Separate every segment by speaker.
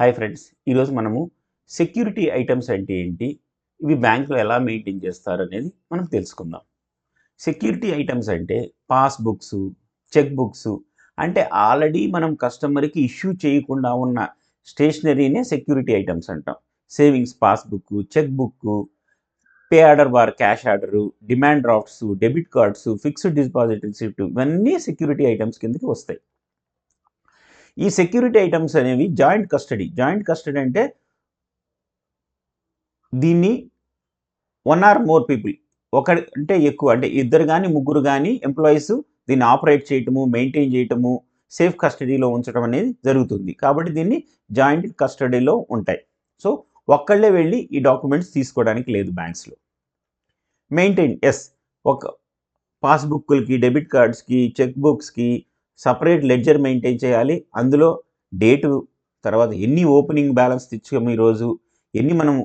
Speaker 1: Hi friends, ఈరోజు మనము security items అంటే ఏంటి, ఇవి బ్యాంకులో ఎలా మెయింటైన్ చేస్తారు అనేది మనం తెలుసుకుందాం. సెక్యూరిటీ ఐటమ్స్ అంటే పాస్బుక్స్, చెక్ బుక్స్, అంటే ఆల్రెడీ మనం కస్టమర్కి ఇష్యూ చేయకుండా ఉన్న స్టేషనరీనే సెక్యూరిటీ ఐటమ్స్ అంటాం. Savings passbook, cheque book, pay order bar cash order, demand drafts, debit cards, fixed deposit receipt, ఇవన్నీ సెక్యూరిటీ ఐటమ్స్ కిందకి వస్తాయి. ఈ సెక్యూరిటీ ఐటమ్స్ అనేవి జాయింట్ కస్టడీ అంటే దీన్ని వన్ ఆర్ మోర్ పీపుల్, ఒకటి అంటే ఎక్కువ, అంటే ఇద్దరు కానీ ముగ్గురు కానీ ఎంప్లాయీస్ దీన్ని ఆపరేట్ చేయటము, మెయింటైన్ చేయటము, సేఫ్ కస్టడీలో ఉంచడం అనేది జరుగుతుంది. కాబట్టి దీన్ని జాయింట్ కస్టడీలో ఉంటాయి. సో ఒక్కళ్ళే వెళ్ళి ఈ డాక్యుమెంట్స్ తీసుకోవడానికి లేదు బ్యాంక్స్లో. మెయింటైన్ ఒక పాస్బుక్లకి, డెబిట్ కార్డ్స్కి, చెక్ బుక్స్కి సపరేట్ లెడ్జర్ మెయింటైన్ చేయాలి. అందులో డేటు, తర్వాత ఎన్ని ఓపెనింగ్ బ్యాలెన్స్ తెచ్చాము ఈరోజు, ఎన్ని మనము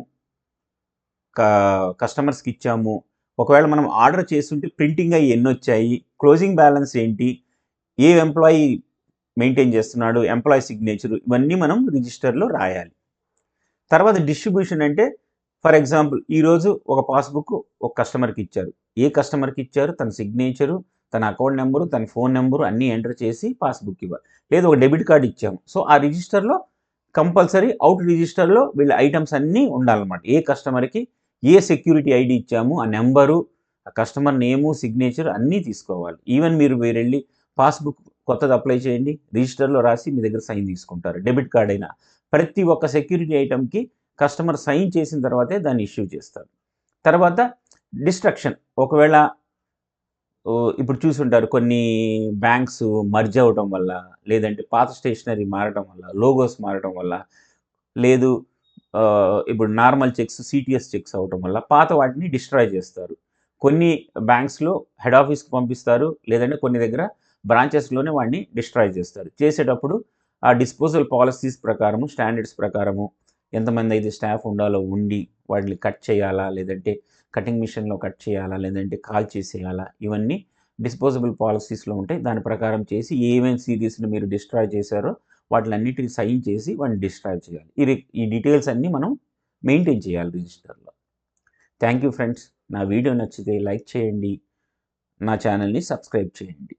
Speaker 1: కస్టమర్స్కి ఇచ్చాము, ఒకవేళ మనం ఆర్డర్ చేస్తుంటే ప్రింటింగ్ అయ్యి ఎన్ని వచ్చాయి, క్లోజింగ్ బ్యాలెన్స్ ఏంటి, ఏ ఎంప్లాయీ మెయింటైన్ చేస్తున్నాడు, ఎంప్లాయీ సిగ్నేచరు, ఇవన్నీ మనం రిజిస్టర్లో రాయాలి. తర్వాత డిస్ట్రిబ్యూషన్ అంటే ఫర్ ఎగ్జాంపుల్ ఈరోజు ఒక పాస్బుక్ ఒక కస్టమర్కి ఇచ్చారు. ఏ కస్టమర్కి ఇచ్చారు, తన సిగ్నేచరు, తన అకౌంట్ నెంబరు, తన ఫోన్ నెంబరు అన్నీ ఎంటర్ చేసి పాస్బుక్ ఇవ్వాలి. లేదు ఒక డెబిట్ కార్డు ఇచ్చాము, సో ఆ రిజిస్టర్లో కంపల్సరీ అవుట్ రిజిస్టర్లో వీళ్ళ ఐటమ్స్ అన్నీ ఉండాలన్నమాట. ఏ కస్టమర్కి ఏ సెక్యూరిటీ ఐడి ఇచ్చాము, ఆ నెంబరు, ఆ కస్టమర్ నేము, సిగ్నేచర్ అన్నీ తీసుకోవాలి. ఈవెన్ మీరు వెళ్ళి పాస్బుక్ కొత్తది అప్లై చేయండి, రిజిస్టర్లో రాసి మీ దగ్గర సైన్ తీసుకుంటారు. డెబిట్ కార్డ్ అయినా ప్రతి ఒక్క సెక్యూరిటీ ఐటమ్కి కస్టమర్ సైన్ చేసిన తర్వాతే దాన్ని ఇష్యూ చేస్తారు. తర్వాత డిస్ట్రక్షన్, ఒకవేళ ఇప్పుడు చూసుంటారు కొన్ని బ్యాంక్స్ మర్జ్ అవ్వటం వల్ల, లేదంటే పాత స్టేషనరీ మారటం వల్ల, లోగోస్ మారటం వల్ల, లేదు ఇప్పుడు నార్మల్ చెక్స్ సిటిఎస్ చెక్స్ అవ్వటం వల్ల పాత వాటిని డిస్ట్రాయ్ చేస్తారు. కొన్ని బ్యాంక్స్లో హెడ్ ఆఫీస్కి పంపిస్తారు, లేదంటే కొన్ని దగ్గర బ్రాంచెస్లోనే వాడిని డిస్ట్రాయ్ చేస్తారు. చేసేటప్పుడు ఆ డిస్పోజల్ పాలసీస్ ప్రకారము, స్టాండర్డ్స్ ప్రకారము ఎంతమంది అయితే స్టాఫ్ ఉండాలో ఉండి వాటిని కట్ చేయాలా, లేదంటే కటింగ్ మిషన్లో కట్ చేయాలా, లేదంటే కాల్ చేసేయాలా, ఇవన్నీ డిస్పోజబుల్ పాలసీస్లో ఉంటాయి. దాని ప్రకారం చేసి ఏమేమి సిరీస్ని మీరు డిస్ట్రాయ్ చేశారో వాటిలన్నిటిని సైన్ చేసి వాటిని డిస్ట్రాయ్ చేయాలి. ఈ డీటెయిల్స్ అన్నీ మనం మెయింటైన్ చేయాలి రిజిస్టర్లో. Thank you friends. నా వీడియో నచ్చితే లైక్ చేయండి, నా ఛానల్ని సబ్స్క్రైబ్ చేయండి.